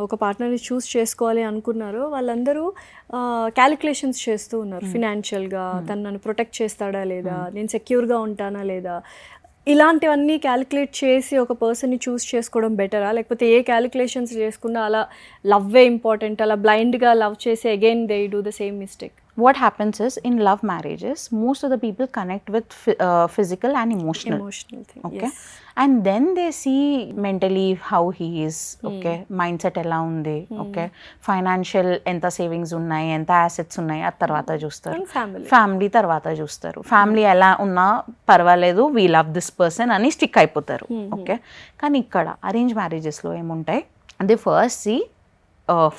ఒక పార్ట్నర్ని చూస్ చేసుకోవాలి అనుకున్నారో వాళ్ళందరూ క్యాలిక్యులేషన్స్ చేస్తూ ఉన్నారు. ఫినాన్షియల్గా తను నన్ను ప్రొటెక్ట్ చేస్తాడా లేదా, నేను సెక్యూర్గా ఉంటానా లేదా, ఇలాంటివన్నీ క్యాలిక్యులేట్ చేసి ఒక పర్సన్ని చూస్ చేసుకోవడం బెటరా, లేకపోతే ఏ క్యాలిక్యులేషన్స్ చేసుకున్నా అలా లవ్వే ఇంపార్టెంట్, అలా బ్లైండ్గా లవ్ చేసి again they do the same mistake? What happens is, in love marriages, most of the people connect with physical and emotional thing. okay, Yes. and then they see mentally how he is, okay, mindset ela undi, okay, financial enta savings unnai, enta assets unnai, ఆ తర్వాత చూస్తారు. Family తర్వాత చూస్తారు. Family ఎలా ఉన్నా పర్వాలేదు, we love this person అని stick అయిపోతారు. ఓకే, కానీ ఇక్కడ అరేంజ్ మ్యారేజెస్లో ఏముంటాయి, they first see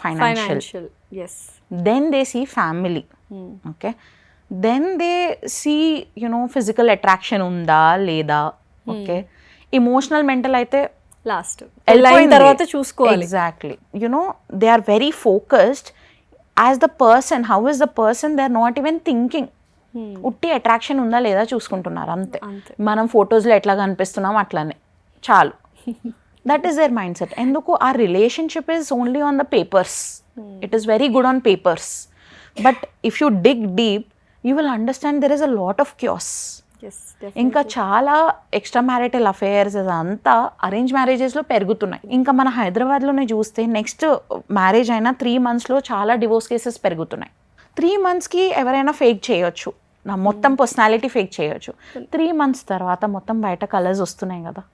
financial, then they see family, okay, then they see, you know, physical attraction unda leda, okay, emotional mental అయితే లాస్ట్ లైన్ తర్వాత చూసుకోవాలి. Exactly, you know, they are very focused as the person, how is the person, they are not even thinking. ఉట్టి attraction ఉందా లేదా చూసుకుంటున్నారు అంతే. మనం ఫొటోస్లో ఎట్లా కనిపిస్తున్నాం అట్లానే చాలు. That is their mind set. ఎందుకు, ఆ relationship is only on the papers. It is very good on papers, but if you dig deep, you will understand there is a lot of chaos. Yes, definitely. ఇంకా చాలా extra marital affairs అంతా arrange మ్యారేజెస్లో పెరుగుతున్నాయి. ఇంకా మన హైదరాబాద్లోనే చూస్తే next marriage అయినా 3 monthsలో చాలా డివోర్స్ కేసెస్ పెరుగుతున్నాయి. 3 monthsకి ఎవరైనా ఫేక్ చేయొచ్చు, నా మొత్తం పర్సనాలిటీ ఫేక్ చేయొచ్చు. 3 months తర్వాత మొత్తం బయట కలర్స్ వస్తున్నాయి కదా.